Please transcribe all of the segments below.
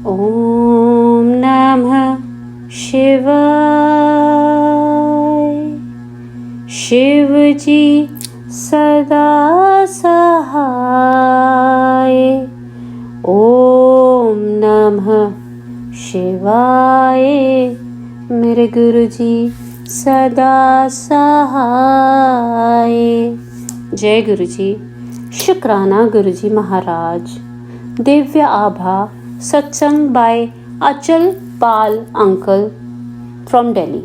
ओम नमः शिवाय। शिव जी सदा सहाय। ओम नमः शिवाय। मेरे गुरु जी सदा सहाय। जय गुरु जी। शुक्राना गुरु जी महाराज। दिव्य आभा सत्संग बाय अचल पाल अंकल फ्रॉम दिल्ली।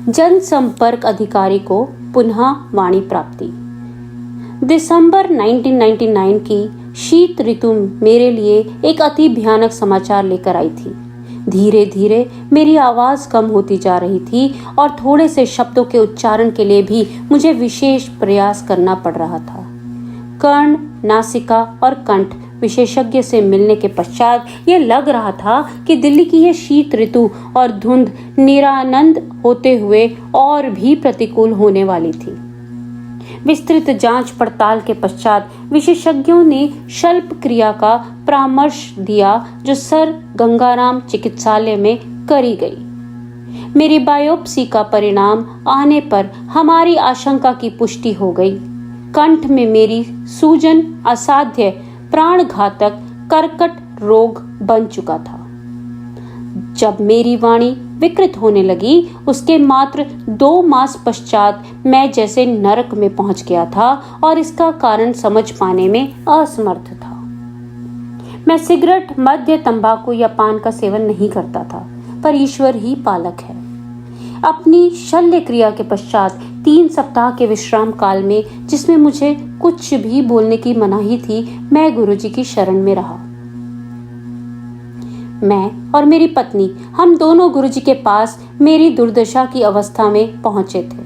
जनसंपर्क अधिकारी को पुनः वाणी प्राप्ति। दिसंबर 1999 की शीत ऋतु मेरे लिए एक अति भयानक समाचार लेकर आई थी। धीरे धीरे मेरी आवाज कम होती जा रही थी और थोड़े से शब्दों के उच्चारण के लिए भी मुझे विशेष प्रयास करना पड़ रहा था। कर्ण, नासिका और कंठ विशेषज्ञ से मिलने के पश्चात यह लग रहा था कि दिल्ली की यह शीत ऋतु और धुंध निरानंद होते हुए और भी प्रतिकूल होने वाली थी। विस्तृत जांच पड़ताल के पश्चात विशेषज्ञों ने शल्य क्रिया का परामर्श दिया जो सर गंगाराम चिकित्सालय में करी गई। मेरी बायोप्सी का परिणाम आने पर हमारी आशंका की पुष्टि हो गई। कंठ में मेरी सूजन असाध्य प्राणघातक कर्कट रोग बन चुका था। जब मेरी वाणी विकृत होने लगी उसके मात्र 2 मास पश्चात मैं जैसे नरक में पहुंच गया था और इसका कारण समझ पाने में असमर्थ था। मैं सिगरेट, मद्य, तंबाकू या पान का सेवन नहीं करता था, पर ईश्वर ही पालक है। अपनी शल्य क्रिया के पश्चात 3 सप्ताह के विश्राम काल में, जिसमें मुझे कुछ भी बोलने की मनाही थी, मैं गुरुजी की शरण में रहा। मैं और मेरी पत्नी, हम दोनों गुरुजी के पास मेरी दुर्दशा की अवस्था में पहुंचे थे,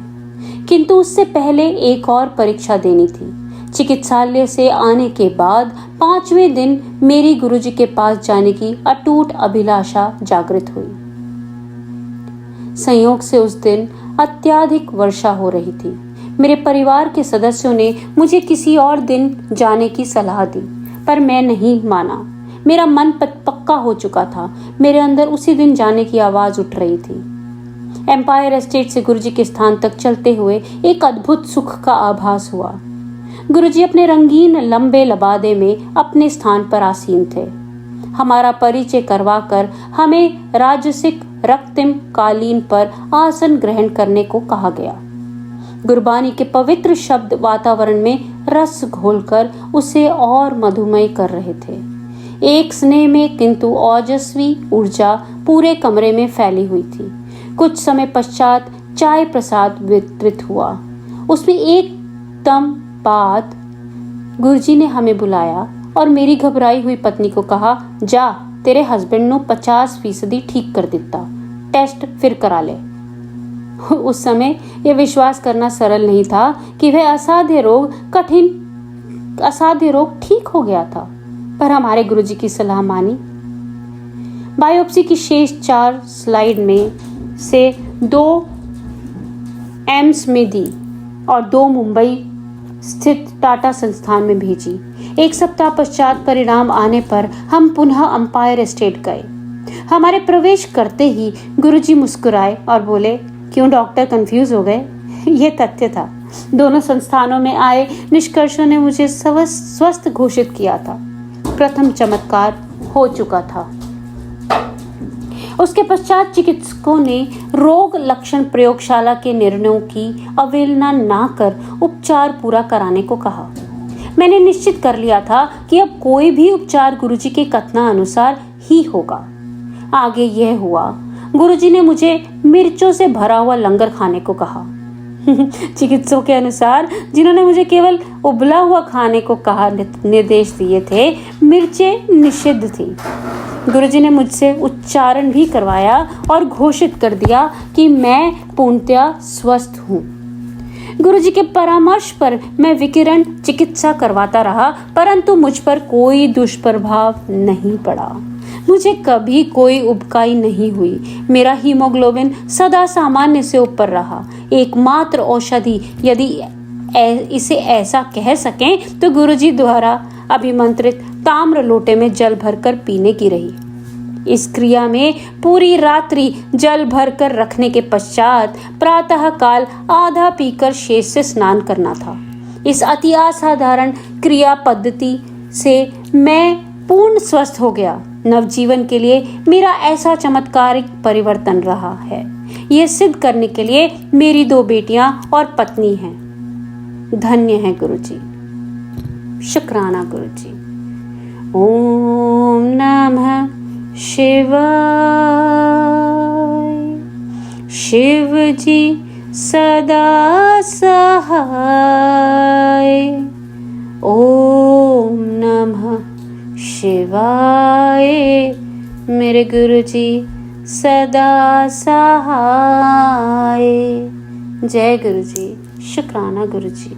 किंतु उससे पहले एक और परीक्षा देनी थी। चिकित्सालय से आने के बाद 5वें दिन मेरी गुरुजी के पास जाने की अटूट अभिलाषा जागृत हुई। संयोग से उस दिन अत्यधिक वर्षा हो रही थी। मेरे परिवार के सदस्यों ने मुझे किसी और दिन जाने की सलाह दी, पर मैं नहीं माना। मेरा मन पक्का हो चुका था। मेरे अंदर उसी दिन जाने की आवाज उठ रही थी। एम्पायर एस्टेट से गुरुजी के स्थान तक चलते हुए एक अद्भुत सुख का आभास हुआ। गुरुजी अपने रंगीन लंबे लबादे में अपने स्थान पर आसीन थे। हमारा परिचय करवाकर हमें राजसिक रक्तिम कालीन पर आसन ग्रहण करने को कहा गया। गुरबानी के पवित्र शब्द वातावरण में रस घोलकर उसे और मधुमय कर रहे थे। एक स्नेह में किंतु ओजस्वी ऊर्जा पूरे कमरे में फैली हुई थी। कुछ समय पश्चात चाय प्रसाद वितरित हुआ। उसमें एकदम बाद गुरुजी ने हमें बुलाया और मेरी घबराई हुई पत्नी को कहा, जा तेरे हस्बैंड नो 50% ठीक कर दिता, टेस्ट फिर करा ले। उस समय यह विश्वास करना सरल नहीं था कि वह असाध्य रोग ठीक हो गया था, पर हमारे गुरुजी की सलाह मानी। बायोप्सी की शेष 4 स्लाइड में से 2 एम्स में दी और 2 मुंबई स्थित टाटा संस्थान में भेजी। 1 सप्ताह पश्चात परिणाम आने पर हम पुनः एम्पायर एस्टेट गए। हमारे प्रवेश करते ही गुरुजी मुस्कुराए और बोले, क्यों डॉक्टर कंफ्यूज हो गए? यह तथ्य था। दोनों संस्थानों में आए निष्कर्षों ने मुझे स्वस्थ घोषित किया था। प्रथम चमत्कार हो चुका था। उसके पश्चात चिकित्सकों ने रोग लक्षण प्रयोगशाला के निर्णयों की अवहेलना न कर उपचार पूरा कराने को कहा। मैंने निश्चित कर लिया था कि अब कोई भी उपचार गुरुजी के कथनानुसार ही होगा। आगे यह हुआ। गुरुजी ने मुझे मिर्चों से भरा हुआ लंगर खाने को कहा। चिकित्सकों के अनुसार, जिन्होंने मुझे केवल उबला हुआ खाने को कहा निर्देश दिए थे, मिर्चें निषिद्ध थी। गुरुजी ने मुझसे उच्चारण भी करवाया और घोषित कर दिया कि मैं पूर्णतया स्वस्थ हूँ। गुरुजी के परामर्श पर मैं विकिरण चिकित्सा करवाता रहा, परंतु मुझ पर कोई दुष्प्रभाव नहीं पड़ा। मुझे कभी कोई उबकाई नहीं हुई। मेरा हीमोग्लोबिन सदा सामान्य से ऊपर रहा। एकमात्र औषधि, यदि इसे ऐसा कह सकें, तो गुरुजी द्वारा अभिमंत्रित ताम्र लोटे में जल भरकर पीने की रही। इस क्रिया में पूरी रात्रि जल भरकर रखने के पश्चात प्रातः काल आधा पीकर शेष से स्नान करना था। इस अति असाधारण क्रिया पद्धति से मैं पूर्ण स्वस्थ हो गया। नवजीवन के लिए मेरा ऐसा चमत्कारिक परिवर्तन रहा है। यह सिद्ध करने के लिए मेरी 2 बेटियां और पत्नी हैं। धन्य है गुरुजी। शुक्राना गुरुजी। ओम नमः शिवाय। शिव जी सदा सहाय। ओम नमः शिवाय। मेरे गुरुजी सदा सहाय। जय गुरुजी। शुक्राना गुरुजी।